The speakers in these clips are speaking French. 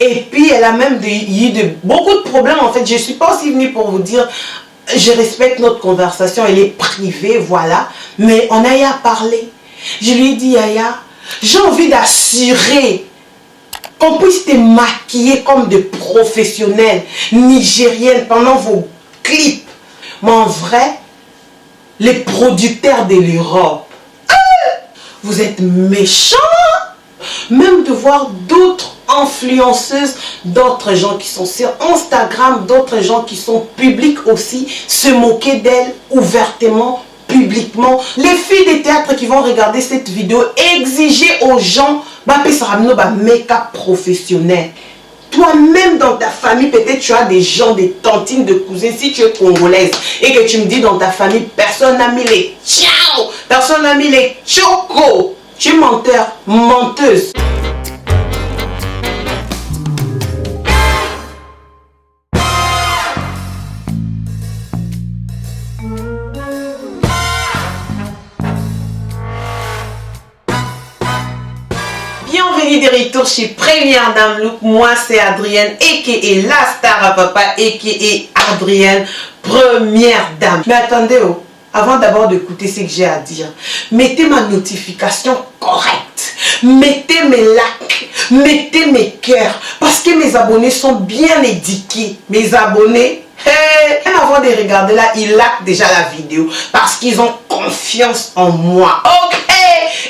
Et puis, elle a même eu beaucoup de problèmes. En fait, je ne suis pas aussi venue pour vous dire, je respecte notre conversation, elle est privée, voilà. Mais on a eu à parler. Je lui ai dit, Yaya, j'ai envie d'assurer qu'on puisse te maquiller comme des professionnels nigériennes pendant vos clips. Mais en vrai, les producteurs de l'Europe, vous êtes méchants. Même de voir d'autres influenceuses, d'autres gens qui sont sur Instagram, d'autres gens qui sont publics aussi, se moquer d'elles ouvertement, publiquement. Les filles des théâtres qui vont regarder cette vidéo, exiger aux gens make-up professionnel. Toi-même dans ta famille, peut-être tu as des gens, des tantines, de cousines, si tu es congolaise et que tu me dis dans ta famille, personne n'a mis les ciao, personne n'a mis les choco. Tu es menteur, menteuse. Bienvenue de retour chez Première Dame Look. Moi c'est Adrienne, a.k.a. la star à papa, a.k.a. Adrienne, Première Dame. Mais attendez, avant d'abord d'écouter ce que j'ai à dire, mettez ma notification correcte, mettez mes likes, mettez mes cœurs, parce que mes abonnés sont bien éduqués. Mes abonnés, même avant de regarder là, ils likent déjà la vidéo, parce qu'ils ont confiance en moi. Ok,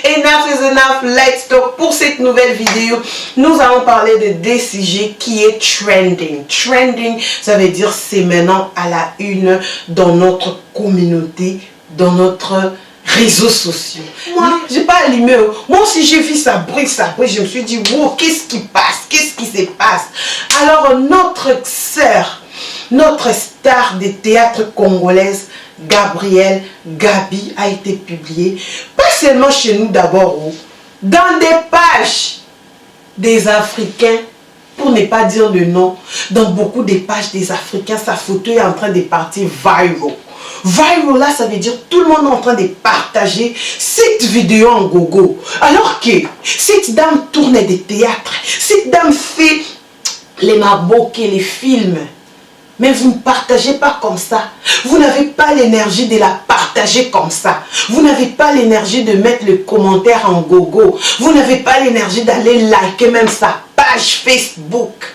enough is enough, let's talk. Pour cette nouvelle vidéo, nous allons parler de des sujets qui est trending. Trending, ça veut dire c'est maintenant à la une dans notre communauté, dans notre réseaux sociaux. Moi, j'ai pas allumé. Moi aussi, j'ai vu ça brille. Je me suis dit, wow, qu'est-ce qui passe? Qu'est-ce qui se passe? Alors, notre sœur, notre star des théâtres congolaises, Gabrielle Gabi, a été publiée, pas seulement chez nous d'abord, dans des pages des Africains, pour ne pas dire le nom, dans beaucoup des pages des Africains, sa photo est en train de partir viral. Viral là, ça veut dire tout le monde est en train de partager cette vidéo en gogo. Alors que cette dame tourne des théâtres, cette dame fait les maboké, les films. Mais vous ne partagez pas comme ça. Vous n'avez pas l'énergie de la partager comme ça. Vous n'avez pas l'énergie de mettre le commentaire en gogo. Vous n'avez pas l'énergie d'aller liker même sa page Facebook.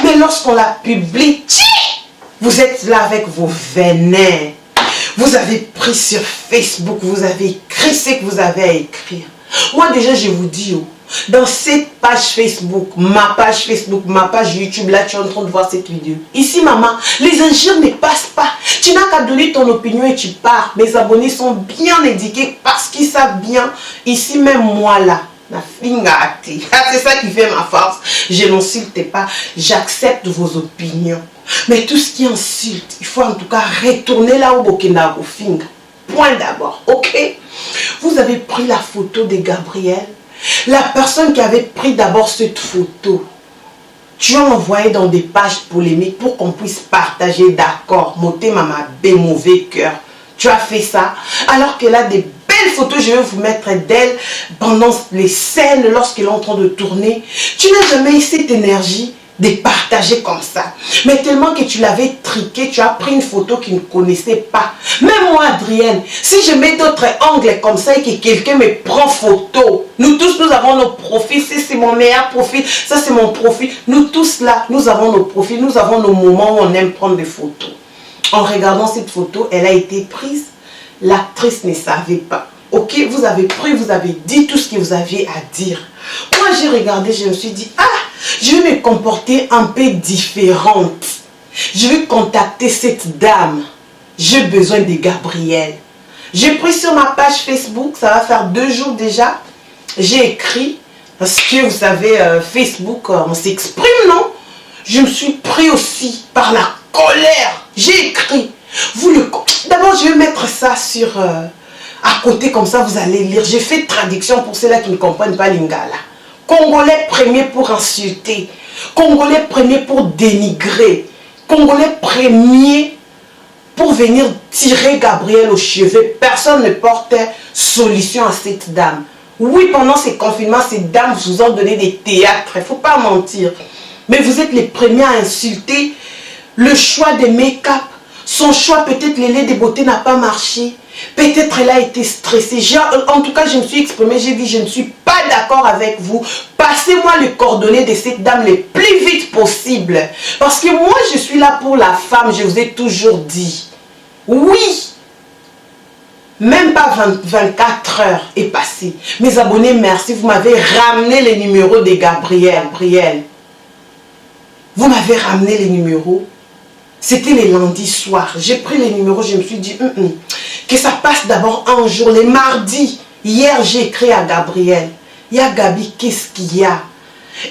Mais lorsqu'on la publie, vous êtes là avec vos vénères. Vous avez pris sur Facebook, vous avez écrit ce que vous avez à écrire. Moi déjà, je vous dis, dans cette page Facebook, ma page YouTube, là tu es en train de voir cette vidéo. Ici maman, les injures ne passent pas. Tu n'as qu'à donner ton opinion et tu pars. Mes abonnés sont bien éduqués parce qu'ils savent bien. Ici même moi là, c'est ça qui fait ma force. Je n'insulte pas, j'accepte vos opinions. Mais tout ce qui insulte, il faut en tout cas retourner là où Bokena au finger. Point d'abord, ok? Vous avez pris la photo de Gabrielle. La personne qui avait pris d'abord cette photo, tu as envoyé dans des pages polémiques pour qu'on puisse partager, d'accord, moté mama bé mauvais cœur. Tu as fait ça, alors qu'elle a des belles photos, je vais vous mettre d'elle pendant les scènes lorsqu'elle est en train de tourner. Tu n'as jamais eu cette énergie de partager comme ça. Mais tellement que tu l'avais triqué, tu as pris une photo qu'il ne connaissait pas. Même moi, Adrienne, si je mets d'autres angles comme ça et que quelqu'un me prend photo, nous tous, nous avons nos profils. C'est mon meilleur profil, ça c'est mon profil. Nous tous là, nous avons nos profils, nous avons nos moments où on aime prendre des photos. En regardant cette photo, elle a été prise. L'actrice ne savait pas. Ok, vous avez pris, vous avez dit tout ce que vous aviez à dire. Moi, j'ai regardé, je me suis dit, ah, je vais me comporter un peu différente. Je vais contacter cette dame. J'ai besoin de Gabrielle. J'ai pris sur ma page Facebook, ça va faire 2 jours déjà. J'ai écrit, parce que vous savez, Facebook, on s'exprime, non? Je me suis pris aussi par la colère. J'ai écrit. D'abord, je vais mettre ça sur... à côté, comme ça, vous allez lire. J'ai fait traduction pour ceux-là qui ne comprennent pas lingala. Congolais premier pour insulter. Congolais premier pour dénigrer. Congolais premier pour venir tirer Gabrielle aux cheveux. Personne ne portait solution à cette dame. Oui, pendant ces confinements, ces dames vous ont donné des théâtres. Il ne faut pas mentir. Mais vous êtes les premiers à insulter le choix des make-up. Son choix, peut-être les laits de beauté n'a pas marché. Peut-être elle a été stressée. En tout cas, je me suis exprimée, j'ai dit, je ne suis pas d'accord avec vous. Passez-moi les coordonnées de cette dame le plus vite possible. Parce que moi, je suis là pour la femme, je vous ai toujours dit. Oui. Même pas 24 heures est passé. Mes abonnés, merci, vous m'avez ramené les numéros de Gabriel. Vous m'avez ramené les numéros. C'était les lundis soirs. J'ai pris les numéros, je me suis dit, que ça passe d'abord un jour, les mardis. Hier, j'ai écrit à Gabriel. Il y a Gabi, qu'est-ce qu'il y a?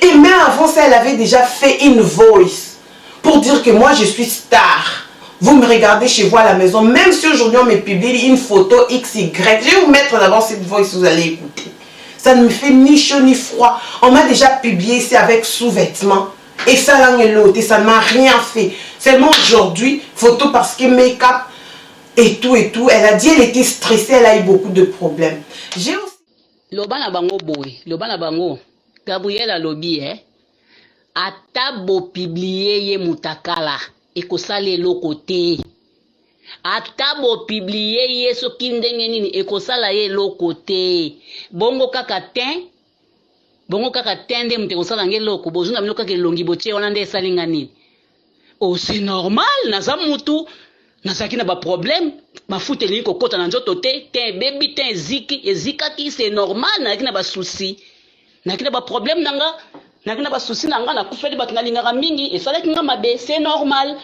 Et même avant ça, elle avait déjà fait une voice pour dire que moi, je suis star. Vous me regardez chez vous à la maison, même si aujourd'hui on me publie une photo XY. Je vais vous mettre d'abord cette voice, vous allez écouter. Ça ne me fait ni chaud ni froid. On m'a déjà publié ici avec sous-vêtements. Et ça, là, et ça ne m'a rien fait. Seulement aujourd'hui, photo parce que make-up et tout. Elle a dit elle était stressée, elle a eu beaucoup de problèmes. J'ai aussi... Lobana bango boy, lobana bango. Gabriel a lobby, ata bo publier ye mutakala. Et que ça les côté. Ata bo publier ye soki ndenge nini et que ça la ye côté. Bongo kaka ten. Bongo kaka tende mteko sala ngelo ko bozuna mloka ke longi botie wana nde salinga nini. Oh c'est normal naza mutu. Nasaki na ba problème, mafuta elingi kokota na nzoto te, ten baby ten ziki, ezikaki c'est normal na kina ba souci. Na kina ba problème nanga. Nakina ba souci nanga na kufeli bato nalingaka mingi esalaki nga mabe c'est normal.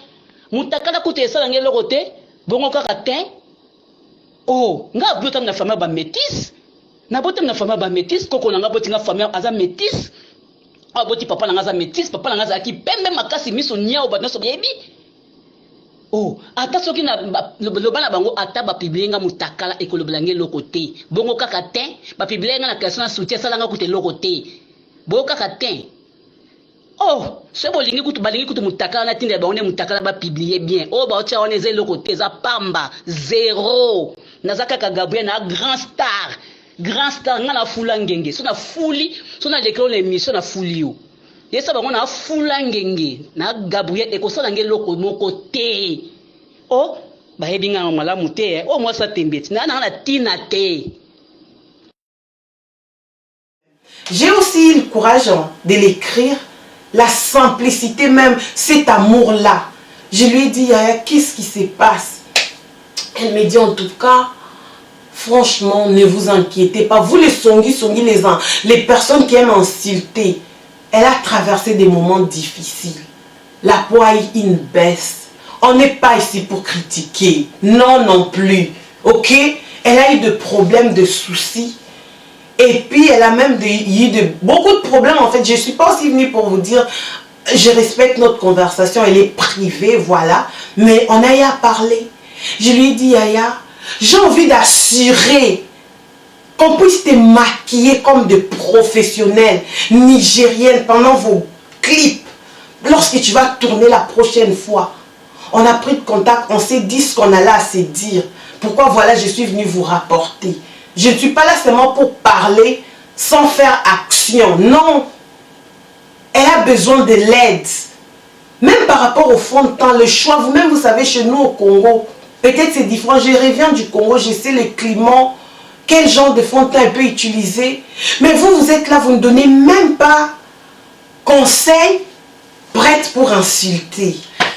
Mutakala kutu esala ngelo kote bongo kaka ten. Oh nga bota na famille ba métis. Na bota na famille ba métis koko na nga boti nga famille aza métis. Aboti papa na nga za métis, papa na nga za ki pembe makasi miso nyao ba noso yebi. Oh ata soki na lobana bango ata ba publier nga mutakala ekolobela ngelo kote. Bongo kaka ten ba publier nga na question na soutien sala nga kote lokote. Boka katin. Oh, ce bolingi kutu balingi kutu mutakala na tinde ba on mutakala ba publier bien. Oh ba otia on eze lokote za pamba zéro. Nazaka ka Gabriel na grand star. Grand star nga na fula ngenge. So na fuli, so na lekolo l'émission na fuli yo. Yesa ba na fula ngenge na Gabriel e ko sala ngelo loko moko te. Oh, ba hebinga malamu te. Oh moi ça tembeti. Na tina te. J'ai aussi eu le courage de l'écrire, la simplicité même, cet amour-là. Je lui ai dit, Yaya, qu'est-ce qui se passe? Elle me dit en tout cas, franchement, ne vous inquiétez pas. Vous les songi, les personnes qui aiment insulter, elle a traversé des moments difficiles. La peau a eu une baisse. On n'est pas ici pour critiquer. Non, non plus. Ok? Elle a eu de problèmes, de soucis. Et puis, elle a même eu beaucoup de problèmes. En fait, je ne suis pas aussi venue pour vous dire, je respecte notre conversation, elle est privée, voilà. Mais on a eu à parler. Je lui ai dit, Yaya, j'ai envie d'assurer qu'on puisse te maquiller comme des professionnels nigériennes pendant vos clips. Lorsque tu vas tourner la prochaine fois. On a pris de contact, on s'est dit ce qu'on allait à se dire. Pourquoi, voilà, je suis venue vous rapporter. Je ne suis pas là seulement pour parler sans faire action. Non. Elle a besoin de l'aide. Même par rapport au fond de temps, le choix, vous-même, vous savez, chez nous au Congo, peut-être c'est différent. Je reviens du Congo, je sais le climat, quel genre de fond de teint elle peut utiliser. Mais vous, vous êtes là, vous ne donnez même pas conseil, prête pour insulter.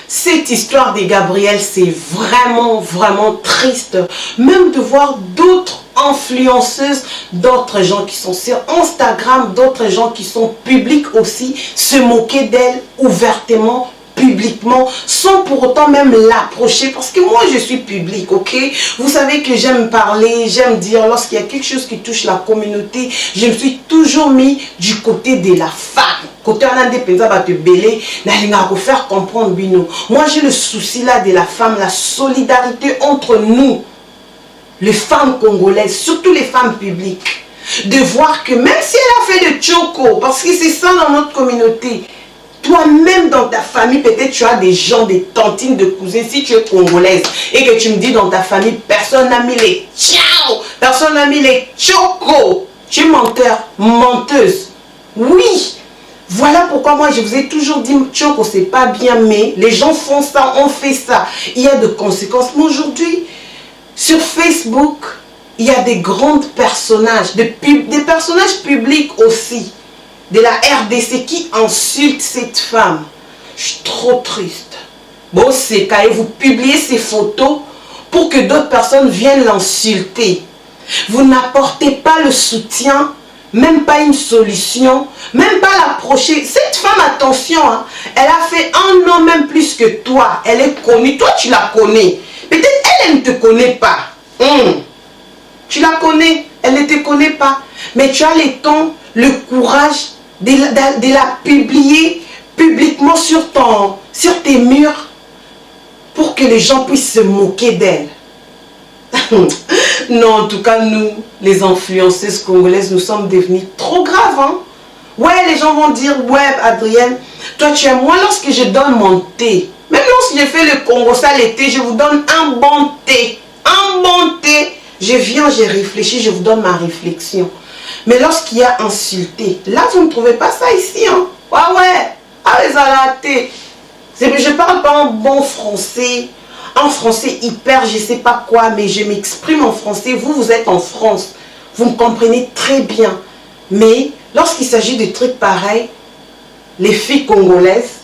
Cette histoire de Gabriel, c'est vraiment, vraiment triste. Même de voir d'autres influenceuses, d'autres gens qui sont sur Instagram, d'autres gens qui sont publics aussi, se moquer d'elle ouvertement, publiquement, sans pour autant même l'approcher. Parce que moi, je suis public, ok? Vous savez que j'aime parler, j'aime dire, lorsqu'il y a quelque chose qui touche la communauté, je me suis toujours mis du côté de la femme. Côté on a des personnes va te bêler, n'a faire comprendre bino. Moi j'ai le souci là de la femme, la solidarité entre nous, les femmes congolaises, surtout les femmes publiques, de voir que même si elle a fait de choco, parce que c'est ça dans notre communauté, toi-même dans ta famille, peut-être tu as des gens, des tantines, de cousins, si tu es congolaise et que tu me dis dans ta famille, personne n'a mis les ciao, personne n'a mis les choco, tu es menteur, menteuse. Oui. Voilà pourquoi moi je vous ai toujours dit, Tchoko, c'est pas bien, mais les gens font ça, on fait ça. Il y a de conséquences. Mais aujourd'hui, sur Facebook, il y a des grands personnages, des personnages publics aussi, de la RDC qui insultent cette femme. Je suis trop triste. Bon, c'est quand vous publiez ces photos pour que d'autres personnes viennent l'insulter. Vous n'apportez pas le soutien, même pas une solution, même pas l'approcher. Cette femme, attention, hein, elle a fait 1 an même plus que toi. Elle est connue. Toi, tu la connais. Peut-être elle ne te connaît pas. Tu la connais. Elle ne te connaît pas. Mais tu as le temps, le courage de la publier publiquement sur tes murs pour que les gens puissent se moquer d'elle. Non, en tout cas, nous, les influenceuses congolaises, nous sommes devenus trop graves. Hein? Ouais, les gens vont dire, ouais, Adrienne, toi tu es moi lorsque je donne mon thé. Même lorsque je fais le Congo, ça l'été, je vous donne un bon thé. Un bon thé. Je viens, j'ai réfléchi, je vous donne ma réflexion. Mais lorsqu'il y a insulté, là, vous ne trouvez pas ça ici. Hein? Ouais. Ah, les alatés. Je parle pas en bon français. En français hyper, je sais pas quoi, mais je m'exprime en français. Vous êtes en France. Vous me comprenez très bien. Mais lorsqu'il s'agit de trucs pareils, les filles congolaises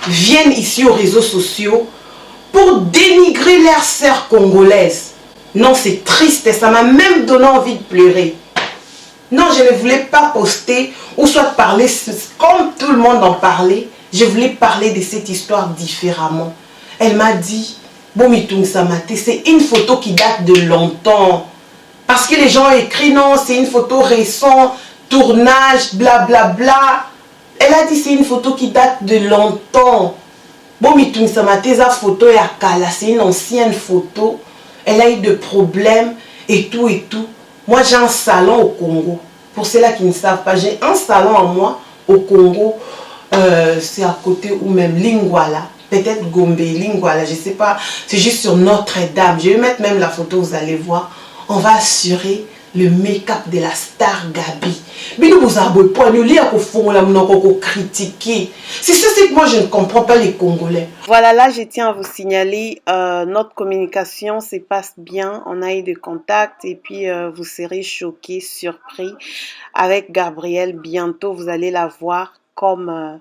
viennent ici aux réseaux sociaux pour dénigrer leurs sœurs congolaises. Non, c'est triste. Ça m'a même donné envie de pleurer. Non, je ne voulais pas poster ou soit parler comme tout le monde en parlait. Je voulais parler de cette histoire différemment. Elle m'a dit, Bomitung Samate, c'est une photo qui date de longtemps. Parce que les gens ont écrit, non, c'est une photo récente, tournage, blablabla. Elle a dit, c'est une photo qui date de longtemps. Bomitung Samate, sa photo est à Kala, c'est une ancienne photo. Elle a eu des problèmes et tout et tout. Moi, j'ai un salon au Congo. Pour ceux-là qui ne savent pas, j'ai un salon à moi au Congo. C'est à côté ou même Lingwala. Peut-être Gombe, Lingwala, je ne sais pas. C'est juste sur Notre-Dame. Je vais mettre même la photo, vous allez voir. On va assurer le make-up de la star Gabi. Mais nous vous abonnez pas, nous lire au fond, là, nous critiquer. C'est ça, c'est que moi je ne comprends pas les Congolais. Voilà, là je tiens à vous signaler, notre communication se passe bien. On a eu des contacts et puis vous serez choqués, surpris. Avec Gabrielle, bientôt vous allez la voir comme,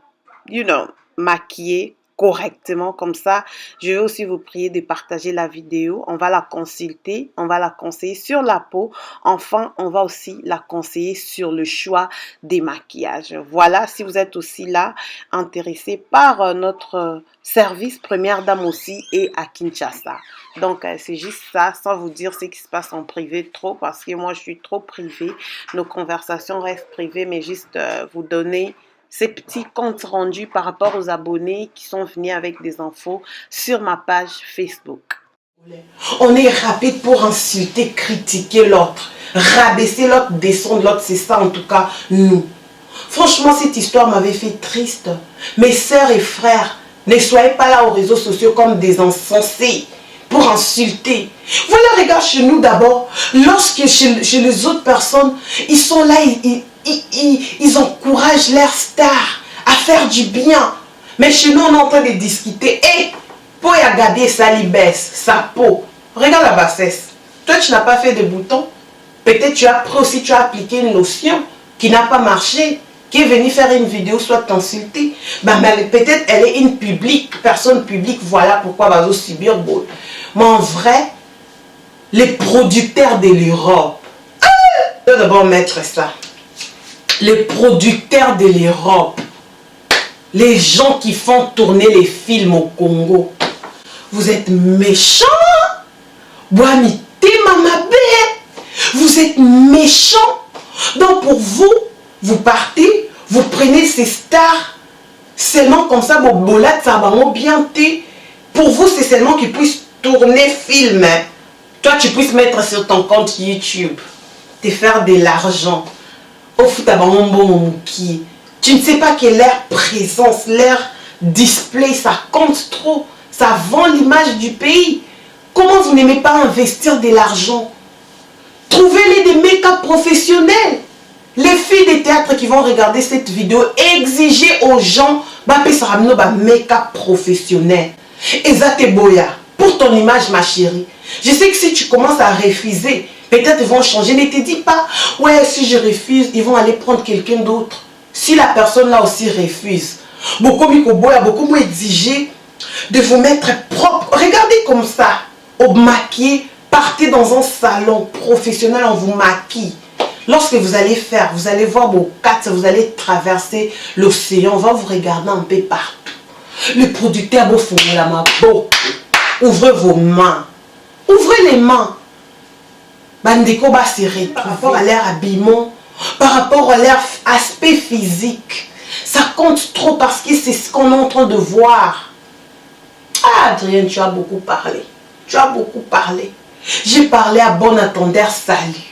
maquillée correctement comme ça. Je vais aussi vous prier de partager la vidéo. On va la consulter, on va la conseiller sur la peau. Enfin, on va aussi la conseiller sur le choix des maquillages. Voilà, si vous êtes aussi là, intéressé par notre service Première Dame aussi et à Kinshasa. Donc, c'est juste ça, sans vous dire ce qui se passe en privé trop, parce que moi, je suis trop privée. Nos conversations restent privées, mais juste vous donner ces petits comptes rendus par rapport aux abonnés qui sont venus avec des infos sur ma page Facebook. On est rapide pour insulter, critiquer l'autre, rabaisser l'autre, descendre l'autre, c'est ça en tout cas nous. Franchement, cette histoire m'avait fait triste. Mes sœurs et frères, ne soyez pas là aux réseaux sociaux comme des insensés pour insulter. Voilà, regarde chez nous d'abord, lorsque chez les autres personnes, ils sont là, ils encouragent leurs stars à faire du bien. Mais chez nous, on est en train de discuter. Et pour y regarder sa baisse, sa peau. Regarde la bassesse. Toi, tu n'as pas fait de boutons. Peut-être tu as pris aussi, tu as appliqué une lotion qui n'a pas marché, qui est venue faire une vidéo, soit t'insulter. Peut-être elle est une personne publique. Voilà pourquoi elle va subir beau. Mais en vrai, les producteurs de l'Europe, je dois d'abord mettre ça. Les producteurs de l'Europe, les gens qui font tourner les films au Congo, vous êtes méchants. Vous êtes méchants. Donc pour vous, vous partez, vous prenez ces stars, seulement comme ça, vos bolades, ça va bien. Pour vous, c'est seulement qu'ils puissent tourner film. Toi, tu puisses mettre sur ton compte YouTube, te faire de l'argent. Tu ne sais pas que leur présence, leur display, ça compte trop. Ça vend l'image du pays. Comment vous n'aimez pas investir de l'argent? Trouvez-les des make-up professionnels. Les filles des théâtres qui vont regarder cette vidéo, exigez aux gens make-up professionnel. Ezate Boya, pour ton image ma chérie. Je sais que si tu commences à refuser, peut-être ils vont changer. Ne te dis pas, ouais, si je refuse, ils vont aller prendre quelqu'un d'autre. Si la personne là aussi refuse, beaucoup moins exiger de vous mettre propre. Regardez comme ça, au maquillé, partez dans un salon professionnel, on vous maquille. Lorsque vous allez faire, vous allez voir vos quatre, vous allez traverser l'océan, on va vous regarder un peu partout. Le producteur va vous la main. Ouvrez vos mains. Ouvrez les mains. Bandeko va serrer par rapport à leur habillement, par rapport à leur aspect physique. Ça compte trop parce que c'est ce qu'on est en train de voir. Ah, Adrienne, tu as beaucoup parlé. Tu as beaucoup parlé. J'ai parlé à bon entendeur, salut.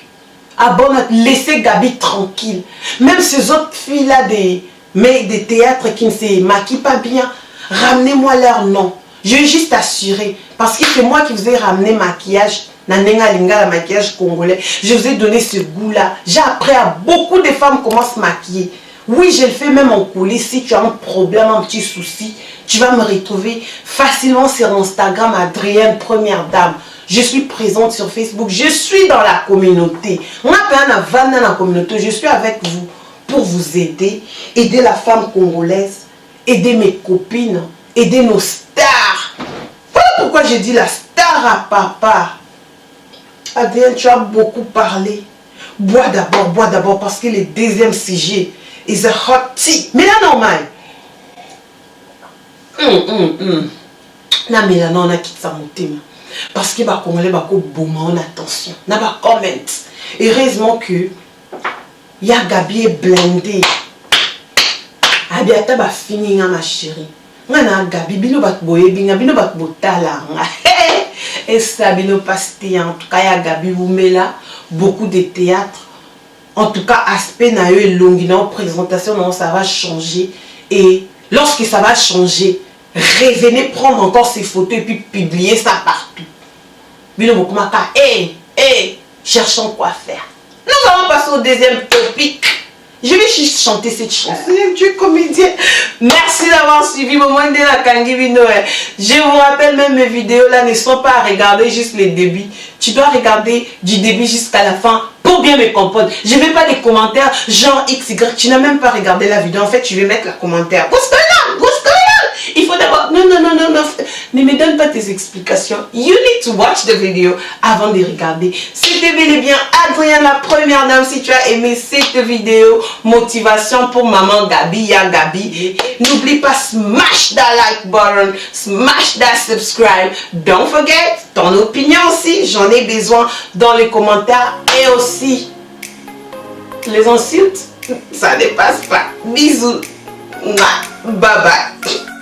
À bon, laissez Gabi tranquille. Même ces autres filles-là des théâtres qui ne se maquillent pas bien, ramenez-moi leur nom. Je vais juste assurer. Parce que c'est moi qui vous ai ramené maquillage. Nanenga Linga, la maquillage congolais. Je vous ai donné ce goût-là. J'ai appris à beaucoup de femmes comment se maquiller. Oui, je le fais même en coulisses. Si tu as un problème, un petit souci, tu vas me retrouver facilement sur Instagram, Adrienne, première dame. Je suis présente sur Facebook. Je suis dans la communauté. On a fait un avant dans la communauté. Je suis avec vous pour vous aider. Aider la femme congolaise. Aider mes copines. Aider nos stars. Voilà pourquoi j'ai dit la star à papa. Adrienne, tu as beaucoup parlé. Bois d'abord parce que le deuxième sujet is a hot tea. Mais là, normal. Na mélana, on a quitté sa montée. Parce que les Congolais ont beaucoup attention. Na ba comment. Heureusement que y a Gabi est blindé. Abiata ba fini ma chérie. Ngana Gabi bino bat boye binga bino bat botala. Et ça bino pasté en tout cas y a Gabi Boumela beaucoup de théâtre. En tout cas aspect na yo elongina présentation non ça va changer et lorsque ça va changer revenez prendre encore ces photos et puis publier ça partout. Bino bokumaka cherchons quoi faire. Nous allons passer au deuxième topic. Je vais juste chanter cette chanson. Dieu comédien. Merci d'avoir suivi Moment de la Kangi Noël. Je vous rappelle, même mes vidéos là ne sont pas à regarder juste les débuts. Tu dois regarder du début jusqu'à la fin pour bien me comprendre. Je ne mets pas des commentaires genre XY. Tu n'as même pas regardé la vidéo. En fait, tu vais mettre le commentaire. Il faut d'abord... Non. Ne me donne pas tes explications. You need to watch the video avant de regarder. C'était bel et bien Adrienne, la première dame. Si tu as aimé cette vidéo, motivation pour maman Gabi, ya Gabi. N'oublie pas, smash that like button, smash that subscribe. Don't forget, ton opinion aussi, j'en ai besoin dans les commentaires. Et aussi, les insultes, ça ne passe pas. Bisous. Bye bye.